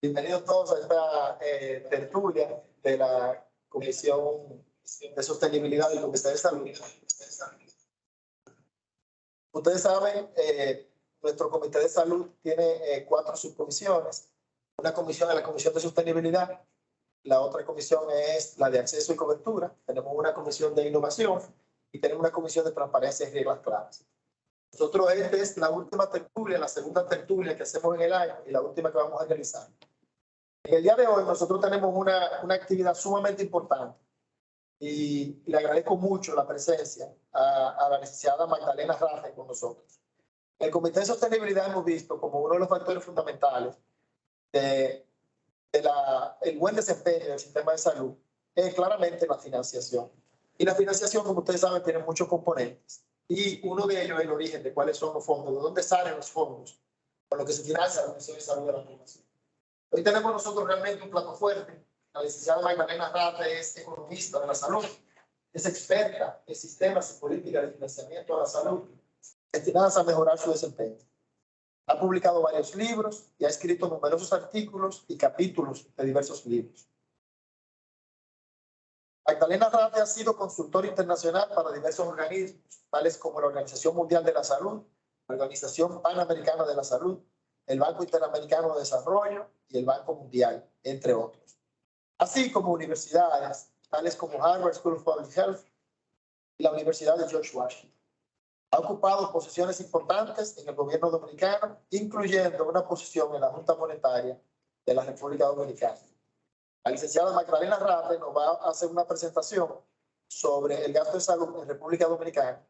Bienvenidos todos a esta tertulia de la Comisión de Sostenibilidad del Comité de Salud. Ustedes saben, nuestro Comité de Salud tiene 4 subcomisiones. Una comisión es la Comisión de Sostenibilidad, la otra comisión es la de Acceso y Cobertura, tenemos una comisión de Innovación y tenemos una comisión de Transparencia y Reglas Claras. Nosotros, esta es la última tertulia, la segunda tertulia que hacemos en el año y la última que vamos a realizar. En el día de hoy nosotros tenemos una actividad sumamente importante y le agradezco mucho la presencia a la licenciada Magdalena Rafe con nosotros. El Comité de Sostenibilidad hemos visto como uno de los factores fundamentales del buen desempeño del sistema de salud es claramente la financiación. Y la financiación, como ustedes saben, tiene muchos componentes. Y uno de ellos es el origen de cuáles son los fondos, de dónde salen los fondos con los que se financia la atención de salud de la población. Hoy tenemos nosotros realmente un plato fuerte. La licenciada Magdalena Rafe es economista de la salud, es experta en sistemas y políticas de financiamiento a la salud destinadas a mejorar su desempeño. Ha publicado varios libros y ha escrito numerosos artículos y capítulos de diversos libros. Magdalena Rafe ha sido consultora internacional para diversos organismos, tales como la Organización Mundial de la Salud, la Organización Panamericana de la Salud, el Banco Interamericano de Desarrollo y el Banco Mundial, entre otros. Así como universidades, tales como Harvard School of Public Health y la Universidad de George Washington. Ha ocupado posiciones importantes en el gobierno dominicano, incluyendo una posición en la Junta Monetaria de la República Dominicana. La licenciada Magdalena Rafe nos va a hacer una presentación sobre el gasto de salud en República Dominicana.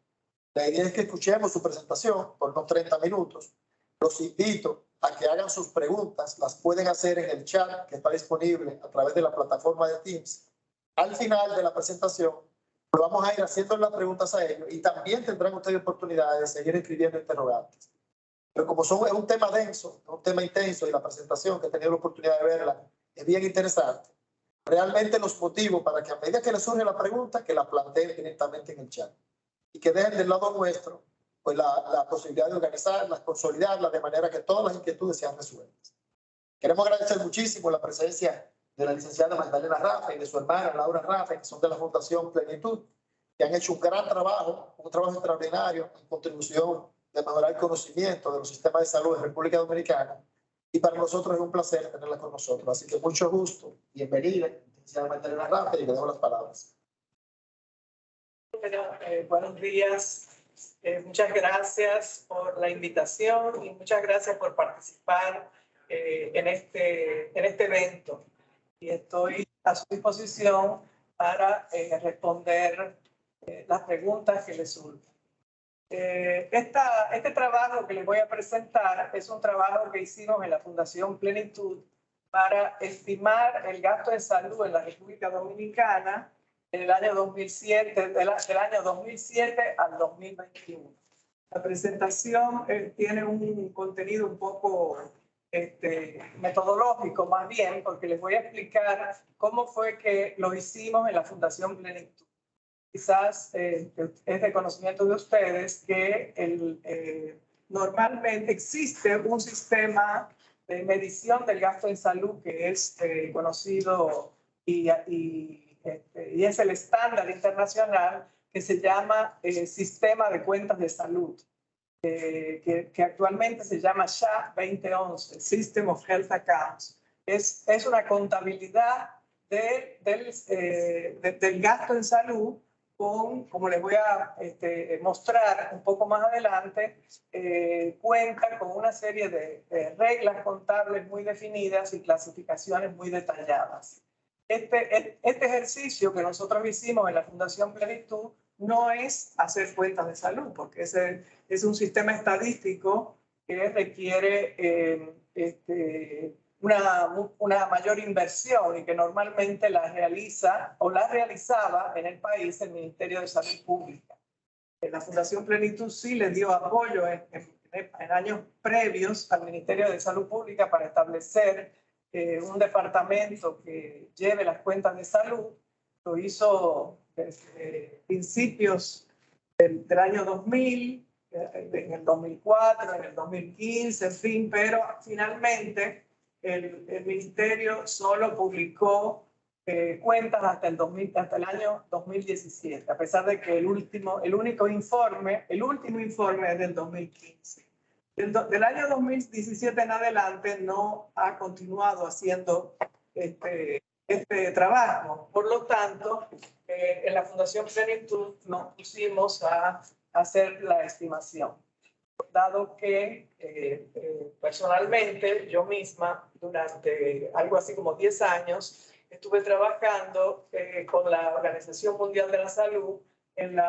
La idea es que escuchemos su presentación por unos 30 minutos. Los invito a que hagan sus preguntas, las pueden hacer en el chat que está disponible a través de la plataforma de Teams. Al final de la presentación, lo vamos a ir haciendo las preguntas a ellos y también tendrán ustedes oportunidad de seguir escribiendo interrogantes. Pero como es un tema denso, un tema intenso y la presentación que he tenido la oportunidad de verla es bien interesante, realmente los motivo para que a medida que les surge la pregunta, que la planteen directamente en el chat y que dejen del lado nuestro pues la posibilidad de organizarlas, consolidarlas de manera que todas las inquietudes sean resueltas. Queremos agradecer muchísimo la presencia de la licenciada Magdalena Rafe y de su hermana Laura Rafe, que son de la Fundación Plenitud, que han hecho un gran trabajo, un trabajo extraordinario en contribución de mejorar el conocimiento de los sistemas de salud en República Dominicana. Y para nosotros es un placer tenerla con nosotros. Así que mucho gusto, bienvenida, licenciada Magdalena Rafe, y le doy las palabras. Buenos días. Muchas gracias por la invitación y muchas gracias por participar en este evento. Y estoy a su disposición para responder las preguntas que les surjan. Este trabajo que les voy a presentar es un trabajo que hicimos en la Fundación Plenitud para estimar el gasto de salud en la República Dominicana en el año 2007, del año 2007 al 2021. La presentación tiene un contenido un poco metodológico más bien, porque les voy a explicar cómo fue que lo hicimos en la Fundación Plenitud. Quizás es de conocimiento de ustedes que normalmente existe un sistema de medición del gasto en salud que es conocido y es el estándar internacional que se llama Sistema de Cuentas de Salud, que actualmente se llama SHA 2011, System of Health Accounts. Es una contabilidad del gasto en salud como les voy a mostrar un poco más adelante, cuenta con una serie de reglas contables muy definidas y clasificaciones muy detalladas. Este ejercicio que nosotros hicimos en la Fundación Plenitud no es hacer cuentas de salud, porque es un sistema estadístico que requiere una mayor inversión y que normalmente la realiza o la realizaba en el país el Ministerio de Salud Pública. La Fundación Plenitud sí le dio apoyo en años previos al Ministerio de Salud Pública para establecer un departamento que lleve las cuentas de salud. Lo hizo desde principios del año 2000, en el 2004, en el 2015, en fin, pero finalmente el ministerio solo publicó cuentas hasta el año 2017, a pesar de que el último informe es del 2015. Del año 2017 en adelante no ha continuado haciendo este trabajo. Por lo tanto, en la Fundación Plenitud nos pusimos a hacer la estimación, dado que personalmente yo misma durante algo así como 10 años estuve trabajando con la Organización Mundial de la Salud en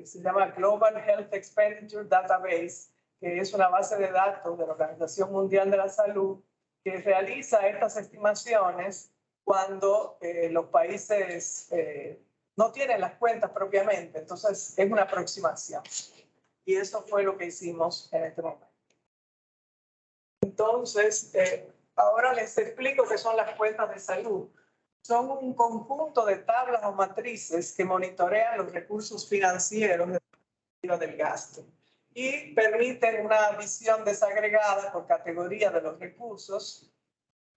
se llama Global Health Expenditure Database, que es una base de datos de la Organización Mundial de la Salud que realiza estas estimaciones cuando los países no tienen las cuentas propiamente. Entonces, es una aproximación. Y eso fue lo que hicimos en este momento. Entonces, ahora les explico qué son las cuentas de salud. Son un conjunto de tablas o matrices que monitorean los recursos financieros del gasto y permiten una visión desagregada por categoría de los recursos,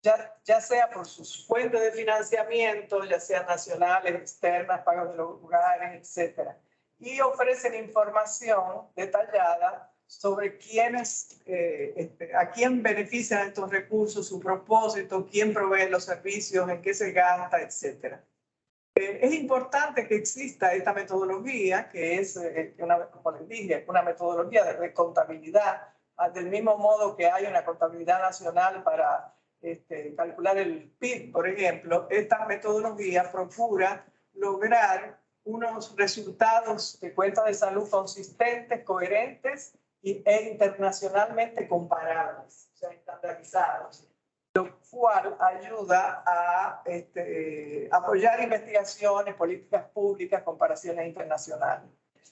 ya sea por sus fuentes de financiamiento, ya sean nacionales, externas, pagos de los lugares, etc. Y ofrecen información detallada sobre a quién benefician estos recursos, su propósito, quién provee los servicios, en qué se gasta, etc. Es importante que exista esta metodología, que es, como les dije, una metodología de contabilidad, del mismo modo que hay una contabilidad nacional para calcular el PIB, por ejemplo. Esta metodología procura lograr unos resultados de cuentas de salud consistentes, coherentes e internacionalmente comparables, o sea, estandarizados, lo cual ayuda a apoyar investigaciones, políticas públicas, comparaciones internacionales.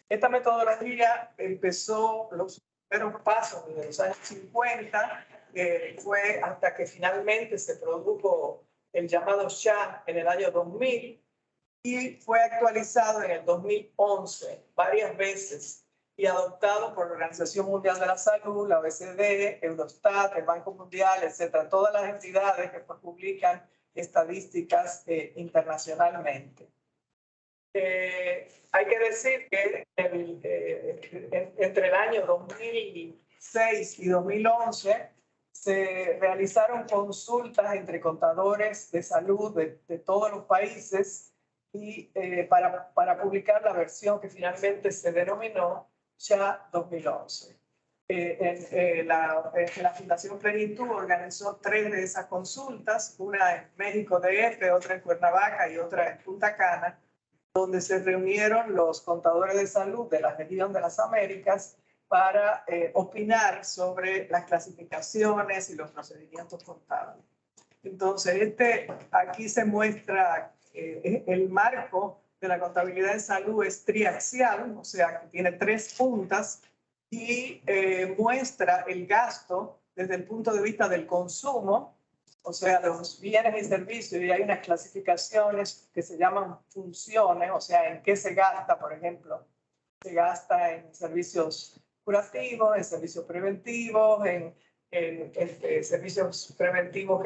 Esta metodología empezó los primeros pasos desde los años 50, fue hasta que finalmente se produjo el llamado SHA en el año 2000 y fue actualizado en el 2011 varias veces y adoptado por la Organización Mundial de la Salud, la OECD, Eurostat, el Banco Mundial, etcétera, todas las entidades que publican estadísticas internacionalmente. Hay que decir que entre el año 2006 y 2011 se realizaron consultas entre contadores de salud de todos los países y para publicar la versión que finalmente se denominó SHA 2011. La Fundación Plenitud organizó 3 de esas consultas, una en México DF, otra en Cuernavaca y otra en Punta Cana, donde se reunieron los contadores de salud de la región de las Américas para opinar sobre las clasificaciones y los procedimientos contables. Entonces, aquí se muestra el marco de la contabilidad de salud es triaxial, o sea, que tiene 3 puntas y muestra el gasto desde el punto de vista del consumo, o sea, los bienes y servicios, y hay unas clasificaciones que se llaman funciones, o sea, en qué se gasta, por ejemplo, se gasta en servicios curativos, en servicios preventivos, en servicios preventivos,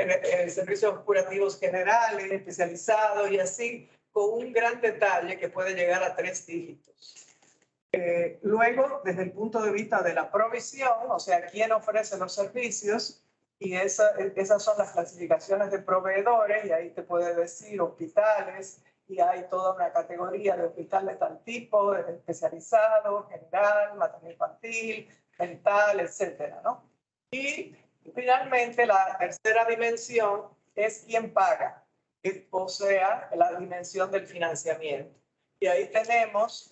servicios curativos generales, especializados y así, con un gran detalle que puede llegar a 3 dígitos. Luego, desde el punto de vista de la provisión, o sea, quién ofrece los servicios, y esas son las clasificaciones de proveedores, y ahí te puede decir hospitales, y hay toda una categoría de hospitales de tal tipo, de especializado, general, materno infantil, mental, etcétera, ¿no? Y finalmente la tercera dimensión es quién paga, o sea, la dimensión del financiamiento. Y ahí tenemos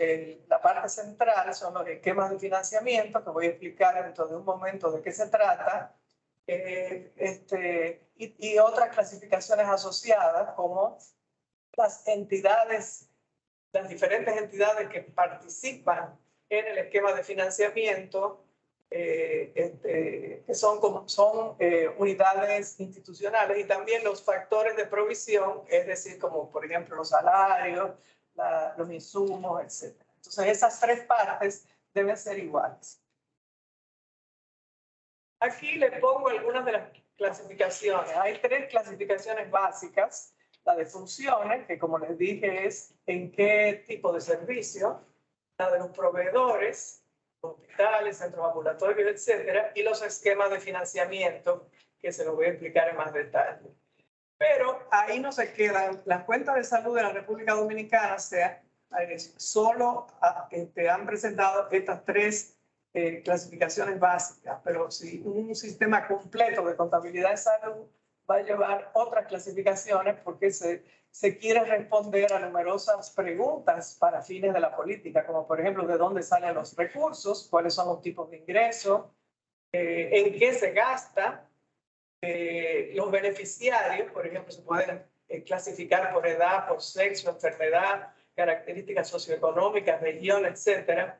la parte central, son los esquemas de financiamiento, que voy a explicar dentro de un momento de qué se trata, y otras clasificaciones asociadas como las entidades, las diferentes entidades que participan en el esquema de financiamiento, que son unidades institucionales, y también los factores de provisión, es decir, como por ejemplo los salarios, los insumos, etc. Entonces, esas 3 partes deben ser iguales. Aquí le pongo algunas de las clasificaciones. Hay 3 clasificaciones básicas. La de funciones, que como les dije es en qué tipo de servicio. La de los proveedores, hospitales, centros ambulatorios, etcétera. Y los esquemas de financiamiento, que se los voy a explicar en más detalle. Pero ahí no se quedan. Las cuentas de salud de la República Dominicana solo han presentado estas 3 clasificaciones básicas, pero si un sistema completo de contabilidad de salud va a llevar otras clasificaciones porque se quiere responder a numerosas preguntas para fines de la política, como por ejemplo de dónde salen los recursos, cuáles son los tipos de ingresos, en qué se gasta, los beneficiarios, por ejemplo, se pueden clasificar por edad, por sexo, enfermedad, características socioeconómicas, región, etcétera.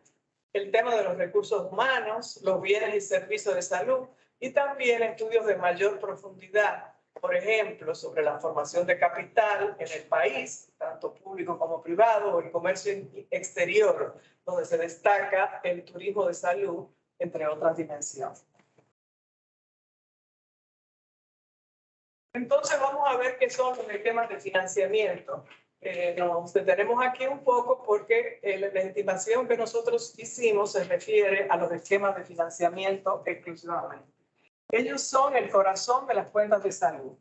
El tema de los recursos humanos, los bienes y servicios de salud y también estudios de mayor profundidad, por ejemplo, sobre la formación de capital en el país, tanto público como privado, o el comercio exterior, donde se destaca el turismo de salud, entre otras dimensiones. Entonces vamos a ver qué son los esquemas de financiamiento. Nos detenemos aquí un poco porque la estimación que nosotros hicimos se refiere a los esquemas de financiamiento exclusivamente. Ellos son el corazón de las cuentas de salud.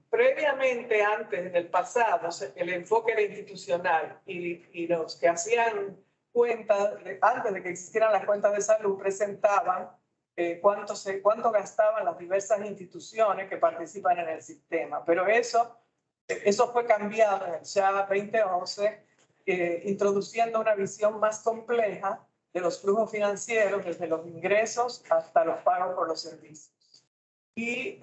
Previamente, antes, en el pasado, el enfoque era institucional y los que hacían cuentas, antes de que existieran las cuentas de salud, presentaban cuánto gastaban las diversas instituciones que participan en el sistema. Pero eso fue cambiado en el SHA 2011, introduciendo una visión más compleja de los flujos financieros, desde los ingresos hasta los pagos por los servicios. Y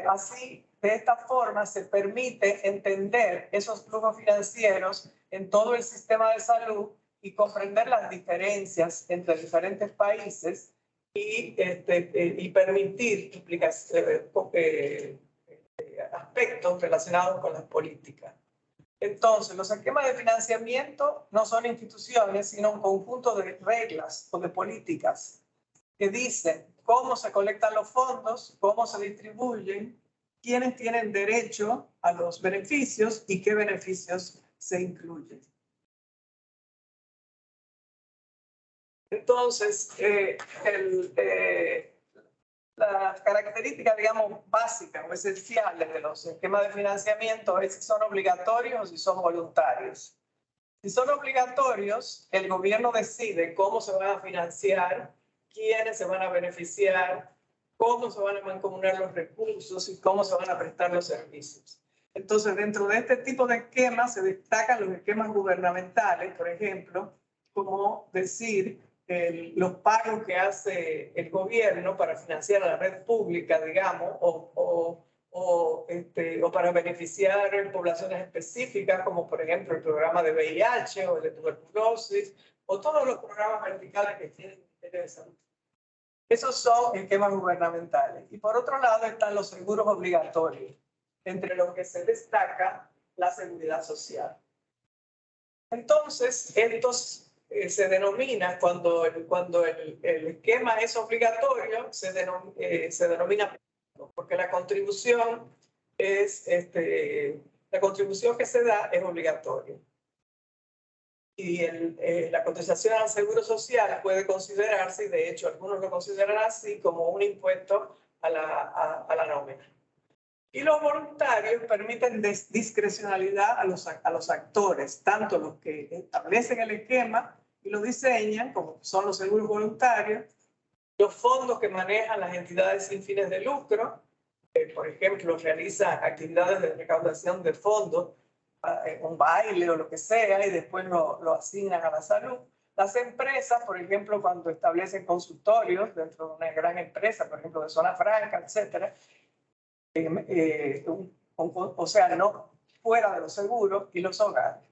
así, de esta forma, se permite entender esos flujos financieros en todo el sistema de salud y comprender las diferencias entre diferentes países y permitir aspectos relacionados con las políticas. Entonces, los esquemas de financiamiento no son instituciones, sino un conjunto de reglas o de políticas que dicen cómo se colectan los fondos, cómo se distribuyen, quiénes tienen derecho a los beneficios y qué beneficios se incluyen. Entonces, las características, digamos, básicas o esenciales de los esquemas de financiamiento es si son obligatorios o si son voluntarios. Si son obligatorios, el gobierno decide cómo se van a financiar, quiénes se van a beneficiar, cómo se van a mancomunar los recursos y cómo se van a prestar los servicios. Entonces, dentro de este tipo de esquemas se destacan los esquemas gubernamentales, por ejemplo, como decir los pagos que hace el gobierno para financiar a la red pública, digamos, o para beneficiar poblaciones específicas, como por ejemplo el programa de VIH o el de tuberculosis, o todos los programas verticales que tienen Ministerio de Salud. Esos son esquemas gubernamentales. Y por otro lado están los seguros obligatorios, entre los que se destaca la seguridad social. Entonces, estos se denomina, cuando el esquema es obligatorio, se denomina, porque la contribución la contribución que se da es obligatoria. Y la cotización al seguro social puede considerarse, y de hecho algunos lo consideran así, como un impuesto a la nómina. Y los voluntarios permiten discrecionalidad a los actores, tanto los que establecen el esquema y lo diseñan, como son los seguros voluntarios, los fondos que manejan las entidades sin fines de lucro, por ejemplo, realizan actividades de recaudación de fondos, un baile o lo que sea, y después lo asignan a la salud. Las empresas, por ejemplo, cuando establecen consultorios dentro de una gran empresa, por ejemplo, de zona franca, etcétera, o sea, no fuera de los seguros, y los hogares.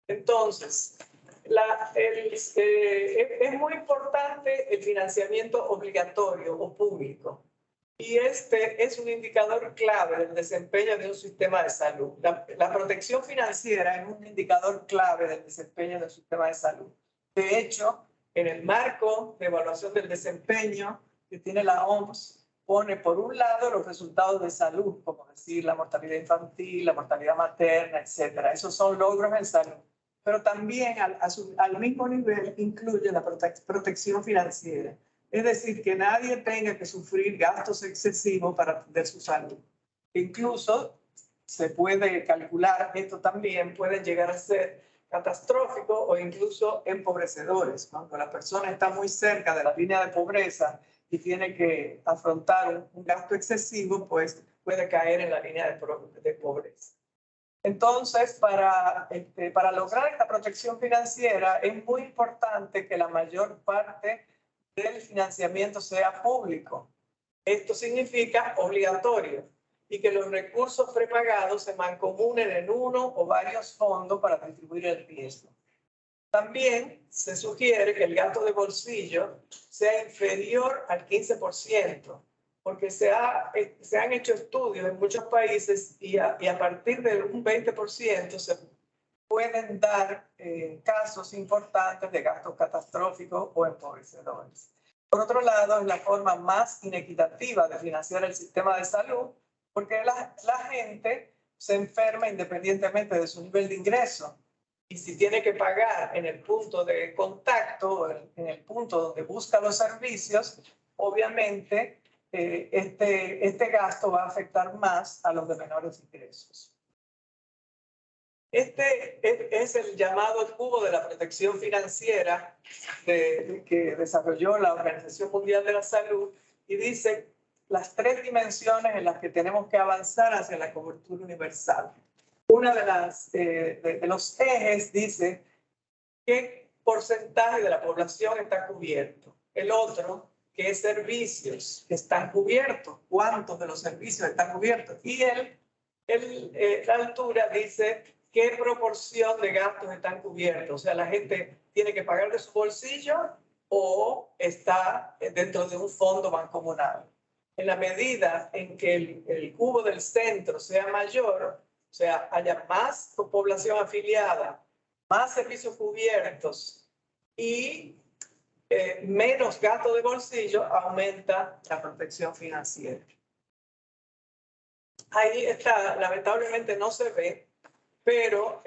Entonces, es muy importante el financiamiento obligatorio o público. Y este es un indicador clave del desempeño de un sistema de salud. La protección financiera es un indicador clave del desempeño del sistema de salud. De hecho, en el marco de evaluación del desempeño que tiene la OMS, pone por un lado los resultados de salud, como decir la mortalidad infantil, la mortalidad materna, etcétera. Esos son logros en salud. Pero también al mismo nivel incluye la protección financiera. Es decir, que nadie tenga que sufrir gastos excesivos para atender su salud. Incluso se puede calcular, esto también puede llegar a ser catastrófico o incluso empobrecedores. Cuando la persona está muy cerca de la línea de pobreza y tiene que afrontar un gasto excesivo, pues puede caer en la línea de pobreza. Entonces, para lograr esta protección financiera es muy importante que la mayor parte del financiamiento sea público. Esto significa obligatorio y que los recursos prepagados se mancomunen en uno o varios fondos para distribuir el riesgo. También se sugiere que el gasto de bolsillo sea inferior al 15%, porque se han hecho estudios en muchos países y a partir de un 20% se pueden dar casos importantes de gastos catastróficos o empobrecedores. Por otro lado, es la forma más inequitativa de financiar el sistema de salud, porque la gente se enferma independientemente de su nivel de ingreso. Y si tiene que pagar en el punto de contacto, en el punto donde busca los servicios, obviamente este gasto va a afectar más a los de menores ingresos. Este es el llamado cubo de la protección financiera que desarrolló la Organización Mundial de la Salud y dice las 3 dimensiones en las que tenemos que avanzar hacia la cobertura universal. Una de los ejes dice qué porcentaje de la población está cubierto. El otro, qué servicios están cubiertos, cuántos de los servicios están cubiertos. Y la altura dice qué proporción de gastos están cubiertos. O sea, la gente tiene que pagar de su bolsillo o está dentro de un fondo mancomunado. En la medida en que el cubo del centro sea mayor, o sea, haya más población afiliada, más servicios cubiertos y menos gasto de bolsillo, aumenta la protección financiera. Ahí está, lamentablemente no se ve, pero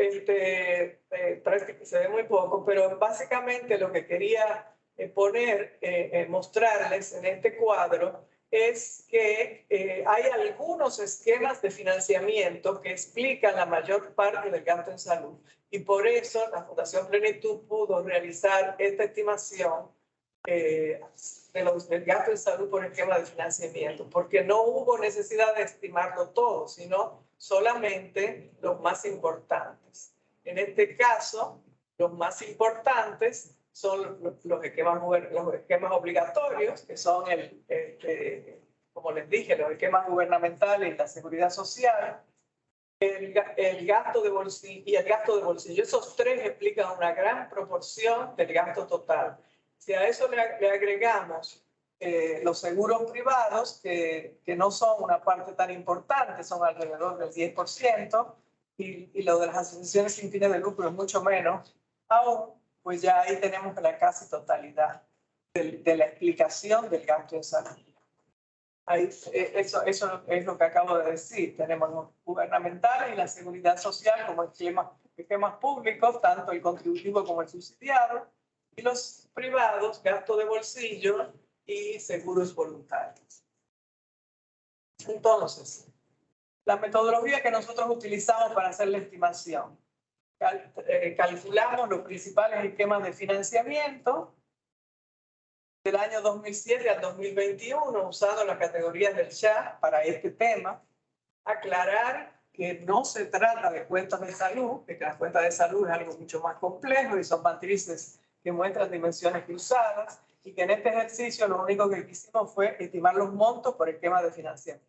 parece que se ve muy poco, pero básicamente lo que quería mostrarles en este cuadro es que hay algunos esquemas de financiamiento que explican la mayor parte del gasto en salud. Y por eso la Fundación Plenitud pudo realizar esta estimación del gasto en salud por esquema de financiamiento, porque no hubo necesidad de estimarlo todo, sino solamente los más importantes. En este caso, los más importantes son los esquemas obligatorios, que son, como les dije, los esquemas gubernamentales y la seguridad social, el gasto de bolsillo y el gasto de bolsillo. Esos 3 explican una gran proporción del gasto total. Si a eso le agregamos los seguros privados, que no son una parte tan importante, son alrededor del 10%, y lo de las asociaciones sin fines de lucro es mucho menos, aún, pues ya ahí tenemos la casi totalidad de la explicación del gasto en salud. Ahí, eso es lo que acabo de decir. Tenemos los gubernamentales y la seguridad social como esquemas públicos, tanto el contributivo como el subsidiado, y los privados, gasto de bolsillo y seguros voluntarios. Entonces, la metodología que nosotros utilizamos para hacer la estimación. Calculamos los principales esquemas de financiamiento del año 2007 al 2021, usando las categorías del SHA para este tema. Aclarar que no se trata de cuentas de salud, que las cuentas de salud es algo mucho más complejo y son matrices que muestran dimensiones cruzadas, y que en este ejercicio lo único que hicimos fue estimar los montos por esquema de financiamiento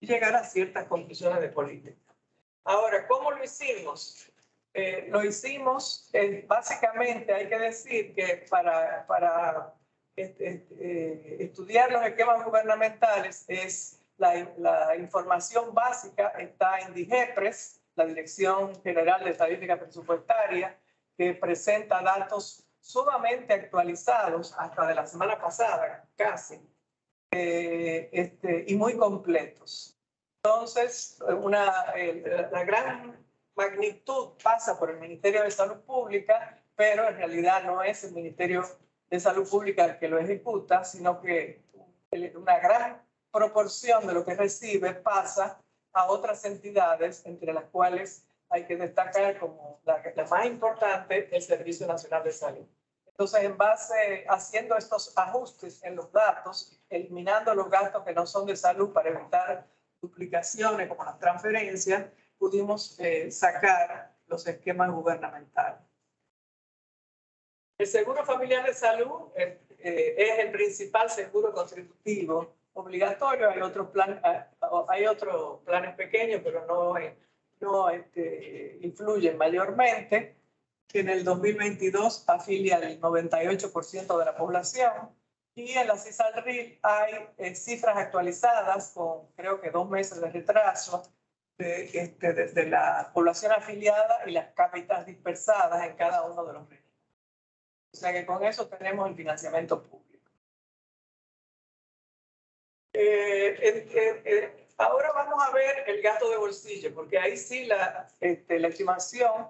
y llegar a ciertas conclusiones de política. Ahora, ¿cómo lo hicimos? Lo hicimos, básicamente hay que decir que para estudiar los esquemas gubernamentales la información básica está en DIGEPRES, la Dirección General de Estadística Presupuestaria, que presenta datos sumamente actualizados hasta de la semana pasada, casi, y muy completos. Entonces, la gran magnitud pasa por el Ministerio de Salud Pública, pero en realidad no es el Ministerio de Salud Pública el que lo ejecuta, sino que una gran proporción de lo que recibe pasa a otras entidades, entre las cuales hay que destacar como la más importante, el Servicio Nacional de Salud. Entonces, en base, haciendo estos ajustes en los datos, eliminando los gastos que no son de salud para evitar duplicaciones como las transferencias, pudimos sacar los esquemas gubernamentales. El Seguro Familiar de Salud es el principal seguro contributivo obligatorio. Hay otros planes pequeños, pero no influyen mayormente. En el 2022 afilia el 98% de la población, y en la CISALRIL hay cifras actualizadas con creo que 2 meses de retraso desde la población afiliada y las cápitas dispersadas en cada uno de los regímenes. O sea que con eso tenemos el financiamiento público. Ahora vamos a ver el gasto de bolsillo, porque ahí sí la estimación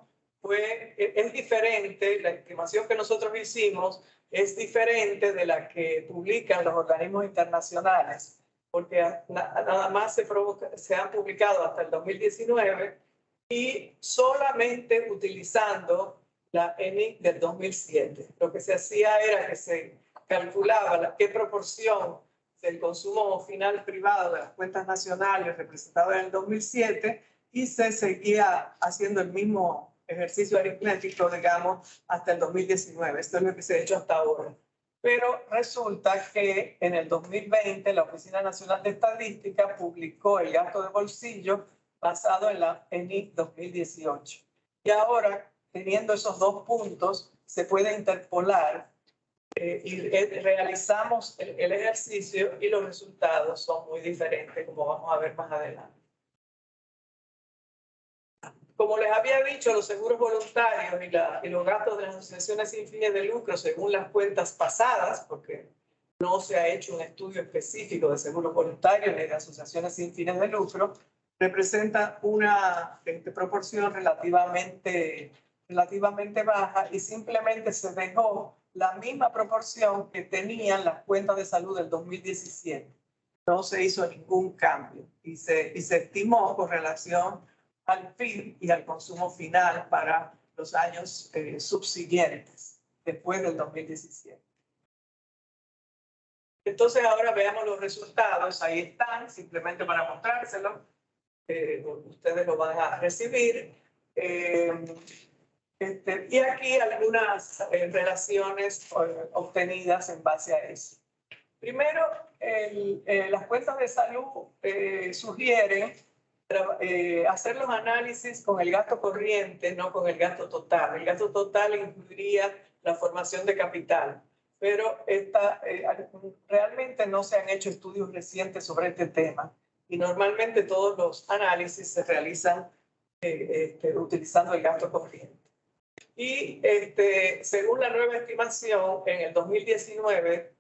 es diferente. La estimación que nosotros hicimos es diferente de la que publican los organismos internacionales, porque nada más se han publicado hasta el 2019 y solamente utilizando la ENIC del 2007. Lo que se hacía era que se calculaba qué proporción del consumo final privado de las cuentas nacionales representado en el 2007 y se seguía haciendo el mismo ejercicio aritmético, digamos, hasta el 2019. Esto es lo que se ha hecho hasta ahora. Pero resulta que en el 2020 la Oficina Nacional de Estadística publicó el gasto de bolsillo basado en la ENIC 2018. Y ahora, teniendo esos dos puntos, se puede interpolar y realizamos el ejercicio y los resultados son muy diferentes, como vamos a ver más adelante. Como les había dicho, los seguros voluntarios y los gastos de las asociaciones sin fines de lucro, según las cuentas pasadas, porque no se ha hecho un estudio específico de seguros voluntarios ni de asociaciones sin fines de lucro, representa una proporción relativamente baja y simplemente se dejó la misma proporción que tenían las cuentas de salud del 2017. No se hizo ningún cambio y se estimó con relación al PIB y al consumo final para los años subsiguientes, después del 2017. Entonces ahora veamos los resultados. Ahí están, simplemente para mostrárselos. Ustedes lo van a recibir. Y aquí algunas relaciones obtenidas en base a eso. Primero, las cuentas de salud sugieren hacer los análisis con el gasto corriente, no con el gasto total. El gasto total incluiría la formación de capital, pero realmente no se han hecho estudios recientes sobre este tema y normalmente todos los análisis se realizan utilizando el gasto corriente. Y según la nueva estimación, en el 2019,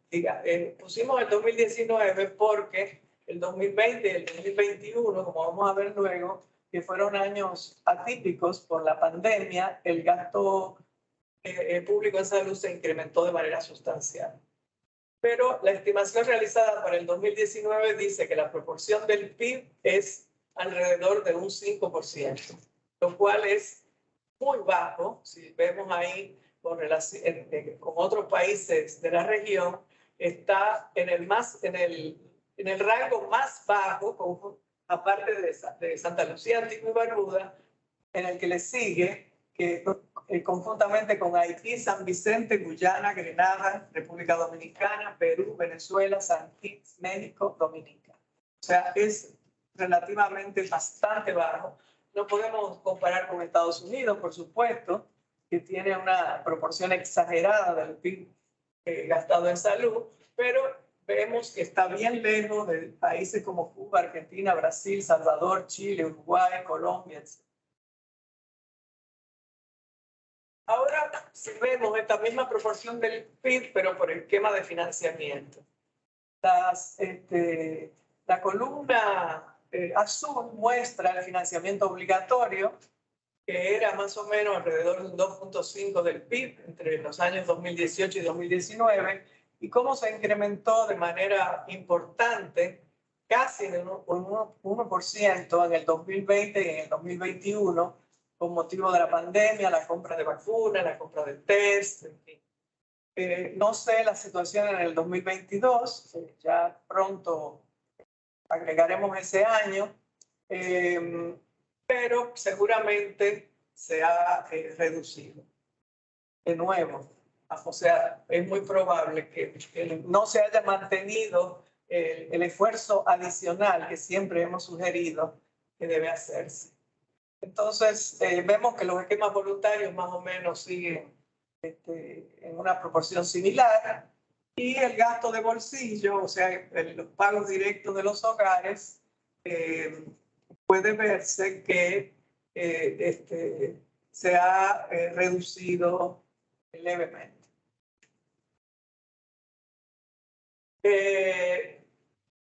pusimos el 2019 porque el 2020 y el 2021, como vamos a ver luego, que fueron años atípicos por la pandemia, el gasto público en salud se incrementó de manera sustancial. Pero la estimación realizada para el 2019 dice que la proporción del PIB es alrededor de un 5%, lo cual es muy bajo. Si vemos ahí con otros países de la región, está en el rango más bajo, aparte de Santa Lucía, Antigua y Barbuda, en el que le sigue, que conjuntamente con Haití, San Vicente, Guyana, Grenada, República Dominicana, Perú, Venezuela, San Kitts, México, Dominica. O sea, es relativamente bastante bajo. No podemos comparar con Estados Unidos, por supuesto, que tiene una proporción exagerada del PIB gastado en salud, pero vemos que está bien lejos de países como Cuba, Argentina, Brasil, Salvador, Chile, Uruguay, Colombia, etc. Ahora, si vemos esta misma proporción del PIB, pero por esquema de financiamiento. La columna azul muestra el financiamiento obligatorio, que era más o menos alrededor de un 2.5 del PIB entre los años 2018 y 2019, y cómo se incrementó de manera importante, casi en un 1% en el 2020 y en el 2021, con motivo de la pandemia, la compra de vacunas, la compra de test, en fin. No sé la situación en el 2022, ya pronto agregaremos ese año, pero seguramente se ha reducido. De nuevo, o sea, es muy probable que no se haya mantenido el esfuerzo adicional que siempre hemos sugerido que debe hacerse. Entonces, vemos que los esquemas voluntarios más o menos siguen en una proporción similar, y el gasto de bolsillo, o sea, los pagos directos de los hogares, puede verse que se ha reducido levemente.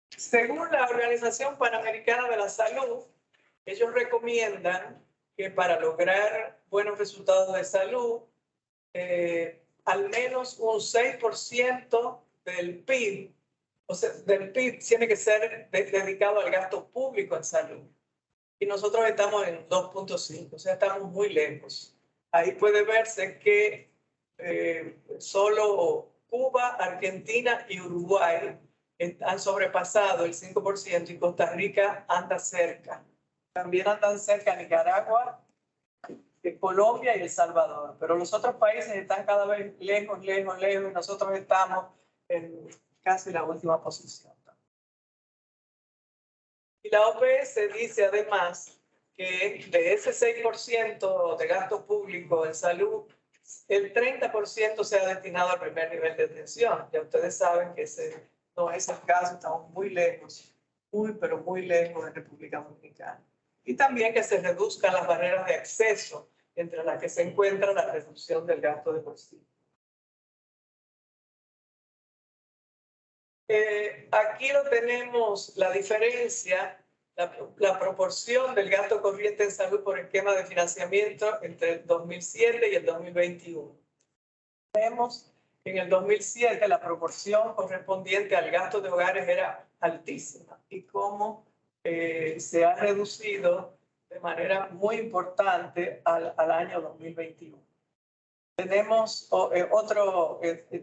Según la Organización Panamericana de la Salud, ellos recomiendan que para lograr buenos resultados de salud, al menos un 6% del PIB, o sea, del PIB tiene que ser dedicado al gasto público en salud. Y nosotros estamos en 2.5, o sea, estamos muy lejos. Ahí puede verse que solo Cuba, Argentina y Uruguay han sobrepasado el 5% y Costa Rica anda cerca. También andan cerca Nicaragua, Colombia y El Salvador, pero los otros países están cada vez lejos, y nosotros estamos en casi la última posición. Y la OPS dice además que de ese 6% de gasto público en salud, el 30% se ha destinado al primer nivel de atención. Ya ustedes saben que ese no es el caso, estamos muy lejos, pero muy lejos de República Dominicana. Y también que se reduzcan las barreras de acceso, entre las que se encuentra la reducción del gasto de bolsillo. Aquí lo tenemos, la diferencia, la proporción del gasto corriente en salud por esquema de financiamiento entre el 2007 y el 2021. Vemos que en el 2007 la proporción correspondiente al gasto de hogares era altísima, y cómo se ha reducido de manera muy importante al año 2021. Tenemos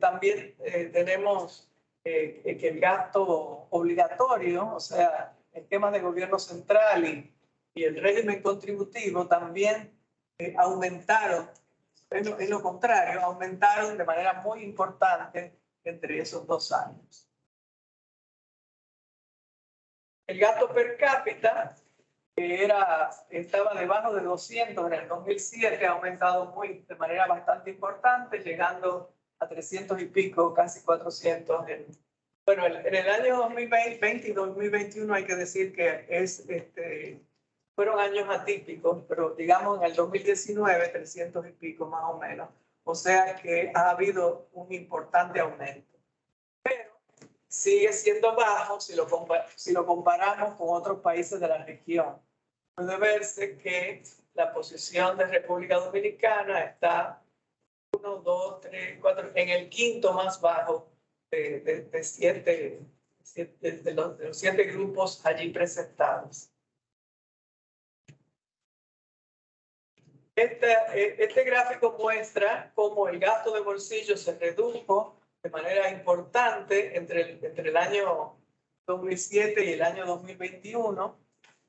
también tenemos que el gasto obligatorio, o sea, esquemas de gobierno central y el régimen contributivo también aumentaron, en lo contrario, aumentaron de manera muy importante entre esos 2 años. El gasto per cápita, que estaba debajo de 200 en el 2007, ha aumentado de manera bastante importante, llegando a 300 y pico, casi 400. En el año 2020 y 2021 hay que decir que fueron años atípicos, pero digamos en el 2019 300 y pico más o menos. O sea que ha habido un importante aumento. Pero sigue siendo bajo si lo comparamos con otros países de la región. Puede verse que la posición de República Dominicana está 1, 2, 3, 4, en el quinto más bajo de los 7 grupos allí presentados. Este gráfico muestra cómo el gasto de bolsillo se redujo de manera importante entre el año 2007 y el año 2021.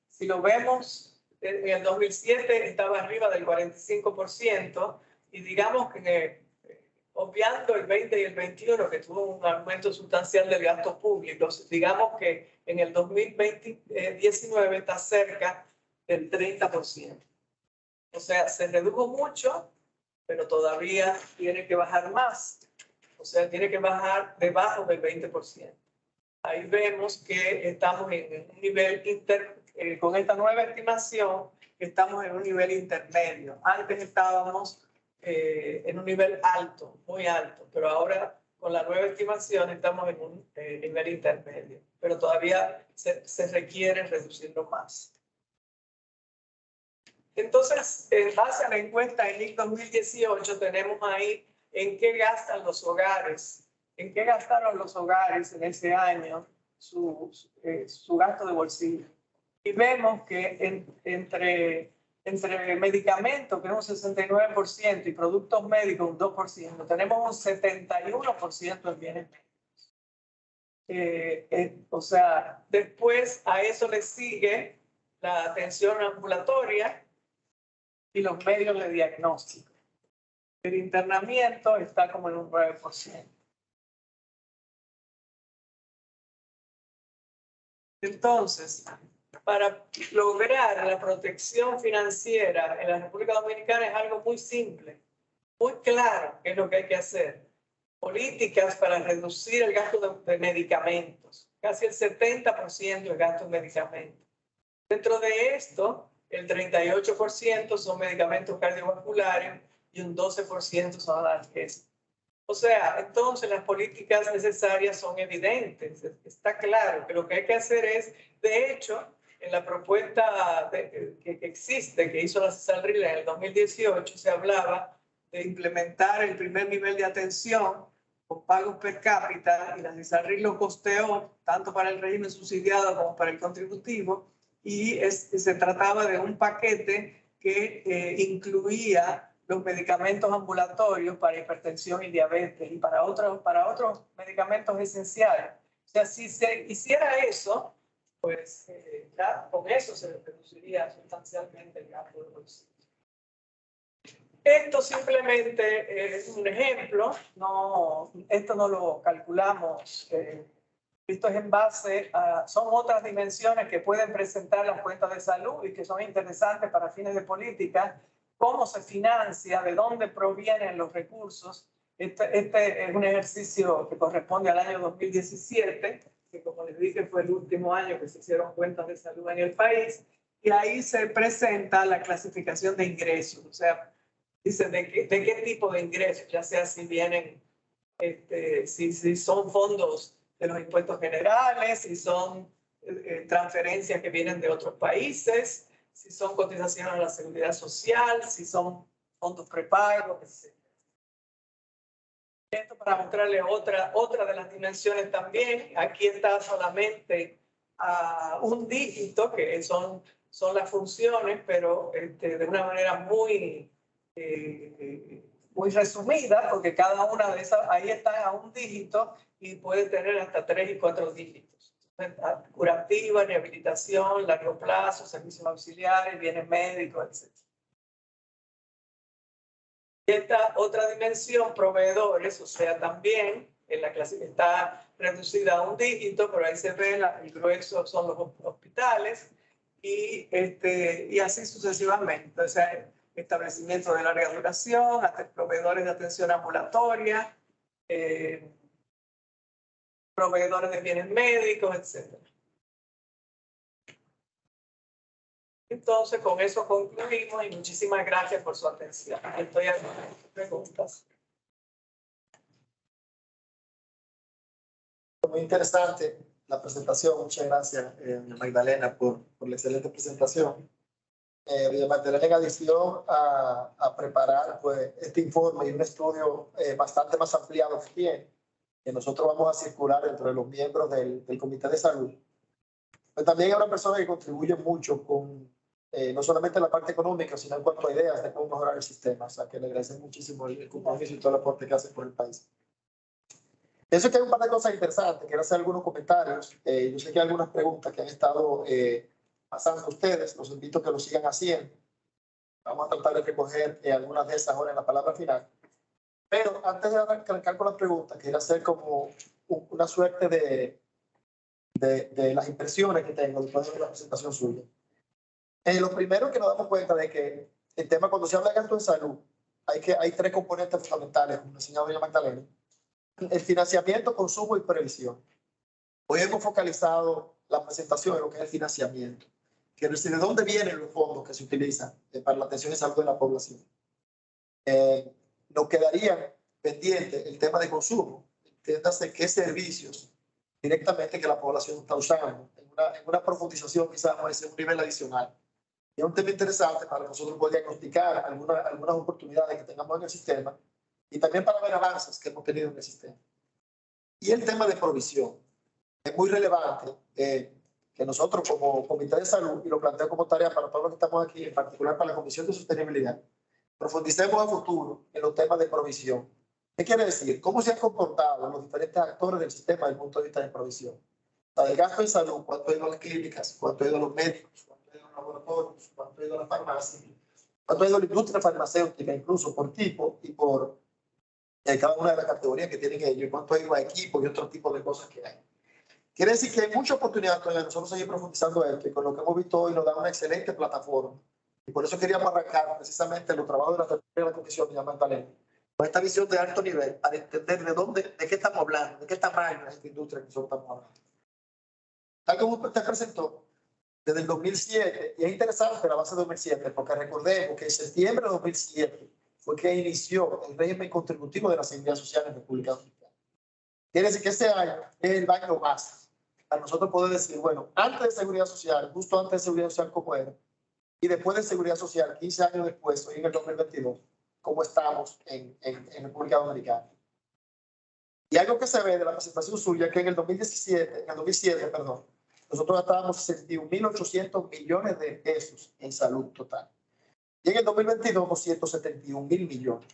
Si lo vemos, en el 2007 estaba arriba del 45%, y digamos que obviando el 20 y el 21, que tuvo un aumento sustancial del gasto público, digamos que en el 2019 está cerca del 30%. O sea, se redujo mucho, pero todavía tiene que bajar más. O sea, tiene que bajar debajo del 20%. Ahí vemos que estamos en un nivel con esta nueva estimación, estamos en un nivel intermedio. Antes estábamos en un nivel alto, muy alto, pero ahora con la nueva estimación estamos en un nivel intermedio, pero todavía se requiere reducirlo más. Entonces, en base a la encuesta ENIC 2018, tenemos ahí en qué gastan los hogares, en qué gastaron los hogares en ese año su gasto de bolsillo. Y vemos que entre medicamentos, que es un 69%, y productos médicos, un 2%, tenemos un 71% en bienes médicos. O sea, después a eso le sigue la atención ambulatoria y los medios de diagnóstico. El internamiento está como en un 9%. Entonces, para lograr la protección financiera en la República Dominicana es algo muy simple, muy claro qué es lo que hay que hacer. Políticas para reducir el gasto de medicamentos. Casi el 70% del gasto en medicamentos. Dentro de esto, el 38% son medicamentos cardiovasculares y un 12% son analgésicos. O sea, entonces las políticas necesarias son evidentes. Está claro que lo que hay que hacer es, de hecho, en la propuesta que existe, que hizo la CESALRIL en el 2018, se hablaba de implementar el primer nivel de atención con pagos per cápita, y la CESALRIL lo costeó tanto para el régimen subsidiado como para el contributivo, y se trataba de un paquete que incluía los medicamentos ambulatorios para hipertensión y diabetes y para otros medicamentos esenciales. O sea, si se hiciera eso, pues ya con eso se reduciría sustancialmente el gasto de bolsillo. Esto simplemente es un ejemplo, esto no lo calculamos. Esto es en base a, son otras dimensiones que pueden presentar las cuentas de salud y que son interesantes para fines de política. Cómo se financia, de dónde provienen los recursos. Este es un ejercicio que corresponde al año 2017, que como les dije fue el último año que se hicieron cuentas de salud en el país, y ahí se presenta la clasificación de ingresos, o sea, dice de qué tipo de ingresos, ya sea si vienen, si son fondos de los impuestos generales, si son transferencias que vienen de otros países, si son cotizaciones a la seguridad social, si son fondos prepagos, etc. Esto para mostrarle otra de las dimensiones también. Aquí está solamente un dígito, que son las funciones, pero de una manera muy resumida, porque cada una de esas, ahí está a un dígito y puede tener hasta 3 y 4 dígitos. Curativa, rehabilitación, largo plazo, servicios auxiliares, bienes médicos, etc. Y esta otra dimensión, proveedores, o sea, también en la clase está reducida a un dígito, pero ahí se ve el grueso son los hospitales y así sucesivamente. O sea, establecimiento de larga duración, hasta proveedores de atención ambulatoria, proveedores de bienes médicos, etc. Entonces, con eso concluimos y muchísimas gracias por su atención. Estoy a preguntas. Muy interesante la presentación. Muchas gracias, Magdalena, por la excelente presentación. Magdalena, en adición a preparar pues, este informe y un estudio bastante más ampliado que tiene, que nosotros vamos a circular entre los miembros del Comité de Salud, pero también hay una persona que contribuye mucho con no solamente la parte económica, sino en cuanto a ideas de cómo mejorar el sistema. O sea, que le agradecemos muchísimo el compromiso y todo el aporte que hace por el país. Pienso que hay un par de cosas interesantes. Quiero hacer algunos comentarios. Yo sé que hay algunas preguntas que han estado pasando ustedes. Los invito a que lo sigan haciendo. Vamos a tratar de recoger algunas de esas ahora en la palabra final. Pero antes de arrancar con las preguntas, quería hacer como una suerte de las impresiones que tengo después de la presentación suya. Lo primero que nos damos cuenta de que el tema, cuando se habla de gasto en salud, hay 3 componentes fundamentales, como enseñaba doña Magdalena. El financiamiento, consumo y previsión. Hoy hemos focalizado la presentación en lo que es el financiamiento, que es decir, de dónde vienen los fondos que se utilizan para la atención en salud de la población. nos quedaría pendiente el tema de consumo. Entiéndase qué servicios directamente que la población está usando. En una profundización quizás vamos a decir un nivel adicional. Y es un tema interesante para nosotros poder diagnosticar algunas oportunidades que tengamos en el sistema y también para ver avances que hemos tenido en el sistema. Y el tema de provisión. Es muy relevante que nosotros como Comité de Salud, y lo planteo como tarea para todos los que estamos aquí, en particular para la Comisión de Sostenibilidad, profundicemos a futuro en los temas de provisión. ¿Qué quiere decir? ¿Cómo se han comportado los diferentes actores del sistema desde el punto de vista de provisión? O sea, el gasto en salud, cuánto ha ido a las clínicas, cuánto ha ido a los médicos, cuánto ha ido a los laboratorios, cuánto ha ido a las farmacias, cuánto ha ido a la industria farmacéutica, incluso por tipo y por cada una de las categorías que tienen ellos, cuánto ha ido a equipos y otro tipo de cosas que hay. Quiere decir que hay mucha oportunidad para nosotros seguir profundizando esto y con lo que hemos visto hoy nos da una excelente plataforma. Y por eso queríamos arrancar precisamente los trabajos de la Comisión de Magdalena con esta visión de alto nivel para entender de qué estamos hablando, de qué tamaño es esta industria que nosotros estamos hablando. Tal como usted presentó, desde el 2007, y es interesante la base de 2007, porque recordemos que en septiembre de 2007 fue que inició el régimen contributivo de la Seguridad Social en República Dominicana. Quiere decir que este año es el año base. A nosotros poder decir, bueno, antes de Seguridad Social, justo antes de Seguridad Social como era, y después de Seguridad Social, 15 años después, hoy en el 2022, cómo estamos en República Dominicana. Y algo que se ve de la presentación suya, que en el 2007, nosotros gastábamos 61.800 millones de pesos en salud total. Y en el 2022, 271.000 millones.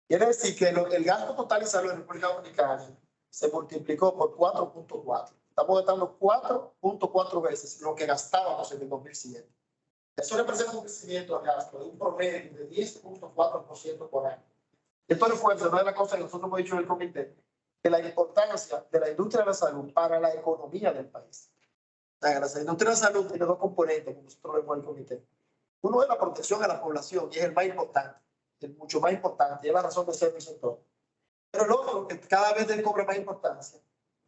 Quiere decir que el gasto total en salud en República Dominicana se multiplicó por 4.4. Estamos gastando 4.4 veces lo que gastábamos en el 2007. Eso representa un crecimiento de gasto de un promedio de 10.4% por año. Esto refuerza una de las cosas que nosotros hemos dicho en el comité, de la importancia de la industria de la salud para la economía del país. La industria de la salud tiene dos componentes que nosotros vemos en el comité. Uno es la protección a la población, y es el más importante, el mucho más importante, y es la razón de ser del sector. Pero el otro, que cada vez cobra más importancia,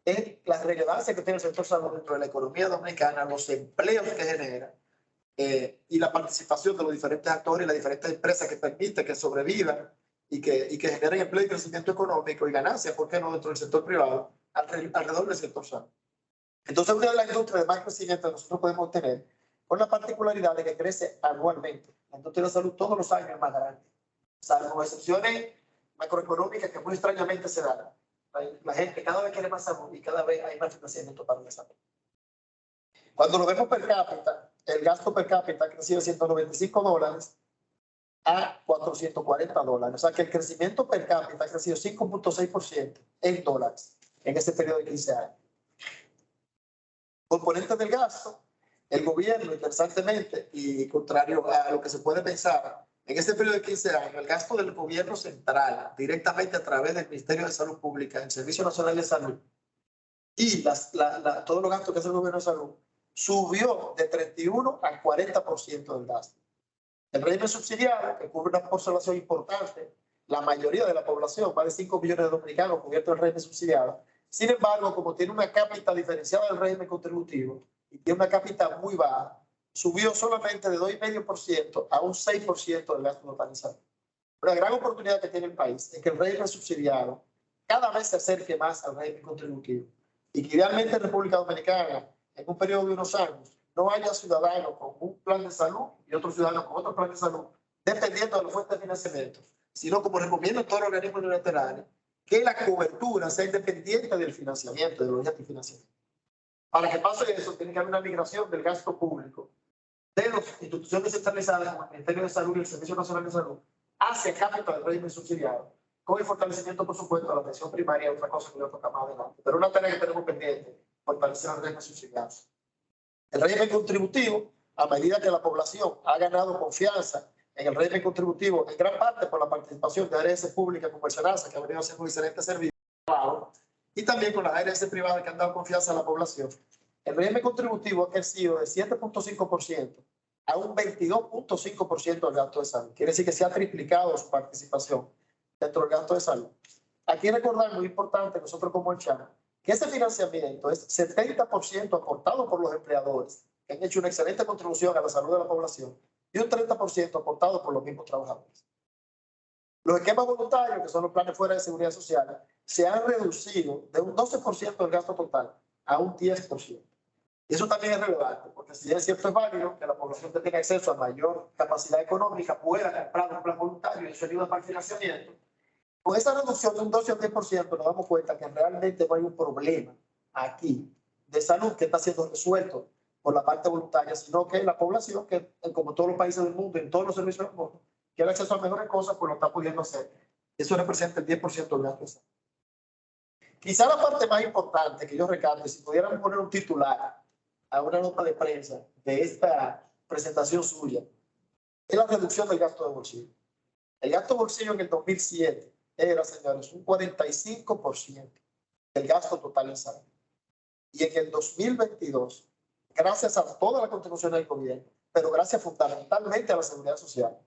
es la relevancia que tiene el sector salud dentro de la economía dominicana, los empleos que genera, y la participación de los diferentes actores y las diferentes empresas que permiten que sobrevivan y que generen empleo y crecimiento económico y ganancias, ¿por qué no?, dentro del sector privado, alrededor del sector salud. Entonces, una de las industrias de más crecimiento que nosotros podemos tener, con la particularidad de que crece anualmente. La industria de la salud todos los años es más grande, salvo excepciones macroeconómicas que muy extrañamente se dan. La gente cada vez quiere más salud y cada vez hay más financiamiento para la salud. Cuando lo vemos per cápita, el gasto per cápita ha crecido de $195 a $440. O sea que el crecimiento per cápita ha crecido 5.6% en dólares en ese periodo de 15 años. Componentes del gasto, el gobierno, interesantemente, y contrario a lo que se puede pensar, en este periodo de 15 años, el gasto del gobierno central, directamente a través del Ministerio de Salud Pública, el Servicio Nacional de Salud, y todos los gastos que hace el gobierno de salud, subió de 31 al 40% del gasto. El régimen subsidiario, que cubre una población importante, la mayoría de la población, más de 5 millones de dominicanos cubiertos del régimen subsidiario. Sin embargo, como tiene una cápita diferenciada del régimen contributivo y tiene una cápita muy baja, subió solamente de 2,5% a un 6% del gasto totalizado. Una gran oportunidad que tiene el país es que el régimen subsidiario cada vez se acerque más al régimen contributivo y que idealmente en República Dominicana, en un periodo de unos años, no haya ciudadanos con un plan de salud y otros ciudadanos con otro plan de salud, dependiendo de la fuente de financiamiento, sino como recomiendan todos los organismos unilaterales, que la cobertura sea independiente del financiamiento, de los de financiamiento. Para que pase eso, tiene que haber una migración del gasto público de las instituciones centralizadas como el Ministerio de Salud y el Servicio Nacional de Salud hacia cápita del régimen subsidiado, con el fortalecimiento, por supuesto, de la atención primaria, otra cosa que voy a tocar más adelante. Pero una tarea que tenemos pendiente, fortalecer el régimen subsidiado. El régimen contributivo, a medida que la población ha ganado confianza en el régimen contributivo, en gran parte por la participación de ARS públicas como el SENASA, que ha venido haciendo un excelente servicio, y también con las ARS privadas que han dado confianza a la población, el régimen contributivo ha crecido de 7.5% a un 22.5% del gasto de salud. Quiere decir que se ha triplicado su participación dentro del gasto de salud. Aquí recordar, muy importante, nosotros como el CHAN, que ese financiamiento es 70% aportado por los empleadores, que han hecho una excelente contribución a la salud de la población, y un 30% aportado por los mismos trabajadores. Los esquemas voluntarios, que son los planes fuera de seguridad social, se han reducido de un 12% del gasto total a un 10%. Y eso también es relevante, porque si es cierto, es válido que la población que tenga acceso a mayor capacidad económica pueda comprar un plan voluntario y eso ayuda para el financiamiento. Con esa reducción de un 12 al 10% nos damos cuenta que realmente no hay un problema aquí de salud que está siendo resuelto por la parte voluntaria, sino que la población, que como todos los países del mundo, en todos los servicios del mundo, quiere acceso a mejores cosas, pues lo está pudiendo hacer. Eso representa el 10% del gasto. Quizá la parte más importante que yo recalco, si pudiéramos poner un titular a una nota de prensa de esta presentación suya, es la reducción del gasto de bolsillo. El gasto de bolsillo en el 2007 era, señores, un 45% del gasto total en salud. Y en el 2022, gracias a toda la contribución del gobierno, pero gracias fundamentalmente a la seguridad social,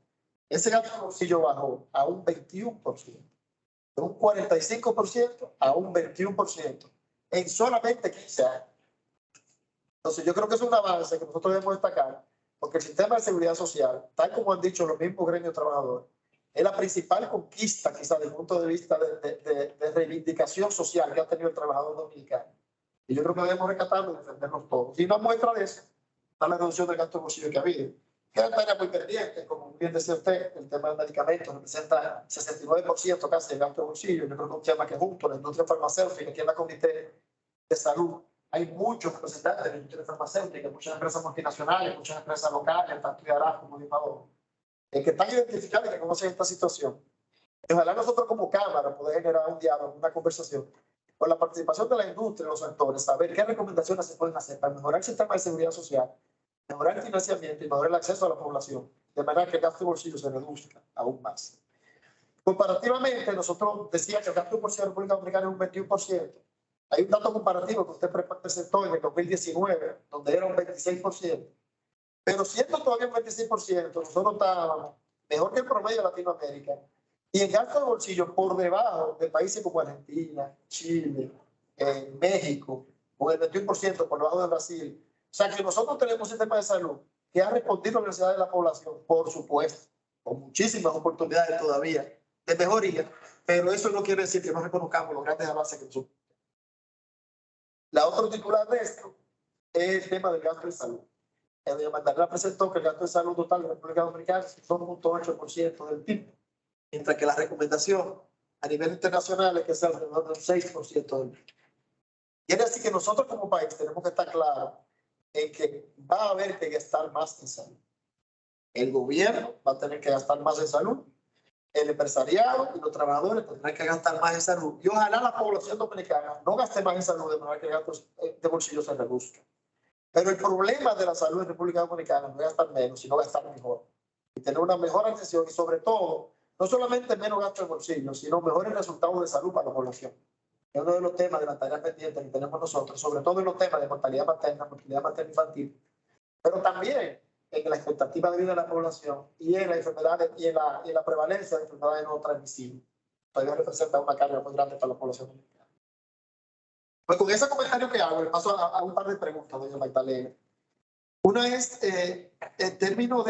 ese gasto de bolsillo bajó a un 21%, de un 45% a un 21% en solamente 15 años. Entonces yo creo que es un avance que nosotros debemos destacar, porque el sistema de seguridad social, tal como han dicho los mismos gremios trabajadores, es la principal conquista, quizá desde el punto de vista de reivindicación social que ha tenido el trabajador dominicano. Y yo creo que debemos rescatarlo y defendernos todos. Y una muestra de eso está la reducción del gasto de bolsillo que ha habido. Queda tarea muy pendiente, como bien decía usted, el tema de medicamentos representa 69% casi del gasto de bolsillo. Yo creo que es un tema que junto a la industria farmacéutica, aquí en la Comité de Salud, hay muchos representantes de la industria farmacéutica, muchas empresas multinacionales, muchas empresas locales, tanto de Araf como de Pavón, que están identificados y que conocen esta situación. Y ojalá nosotros como Cámara poder generar un diálogo, una conversación, con la participación de la industria, los actores, saber qué recomendaciones se pueden hacer para mejorar el sistema de seguridad social, mejorar el financiamiento y mejorar el acceso a la población, de manera que el gasto de bolsillo se reduzca aún más. Comparativamente, nosotros decíamos que el gasto de bolsillo de la República Dominicana es un 21%. Hay un dato comparativo que usted presentó en el 2019, donde era un 26%. Pero siendo todavía un 26%, nosotros estábamos mejor que el promedio de Latinoamérica. Y el gasto de bolsillo por debajo de países como Argentina, Chile, México, con el 21% por debajo de Brasil. O sea que nosotros tenemos un sistema de salud que ha respondido a las necesidades de la población, por supuesto, con muchísimas oportunidades todavía de mejoría, pero eso no quiere decir que no reconozcamos los grandes avances que nosotros. La otra titular de esto es el tema del gasto de salud. Doña Magdalena presentó que el gasto de salud total de la República Dominicana es 2.8% del PIB, mientras que la recomendación a nivel internacional es que sea alrededor del 6% del PIB. Quiere decir que nosotros como país tenemos que estar claros en que va a haber que gastar más en salud. El gobierno va a tener que gastar más en salud, el empresariado y los trabajadores tendrán que gastar más en salud. Y ojalá la población dominicana no gaste más en salud de manera que el gasto de bolsillo se reduzca. Pero el problema de la salud en República Dominicana no es gastar menos, sino gastar mejor. Y tener una mejor atención y sobre todo, no solamente menos gasto de bolsillo, sino mejores resultados de salud para la población. Es uno de los temas de la tarea pendiente que tenemos nosotros, sobre todo en los temas de mortalidad materna infantil, pero también en la expectativa de vida de la población y en la enfermedad y en la prevalencia de enfermedades no transmisibles. Todavía representa una carga muy grande para la población dominicana. Pues con ese comentario que hago, le paso a un par de preguntas, doña Magdalena. Una es, en términos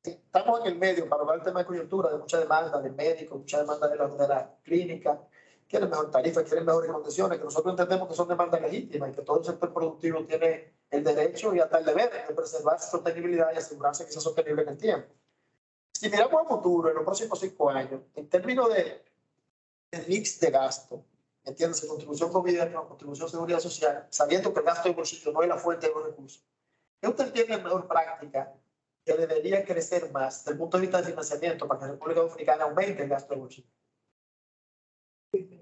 estamos en el medio para hablar del tema de coyuntura, de mucha demanda de médicos, mucha demanda de la clínica, quieren mejor tarifa, quieren mejores condiciones, que nosotros entendemos que son demandas legítimas y que todo el sector productivo tiene el derecho y hasta el deber de preservar su sostenibilidad y asegurarse que sea sostenible en el tiempo. Si miramos al futuro, en los próximos 5 años, en términos de mix de gasto, entiéndase, contribución gobierno, contribución seguridad social, sabiendo que el gasto de bolsillo no es la fuente de los recursos, ¿qué usted tiene mejor práctica que debería crecer más desde el punto de vista de financiamiento para que la República Dominicana aumente el gasto de bolsillo? Sí,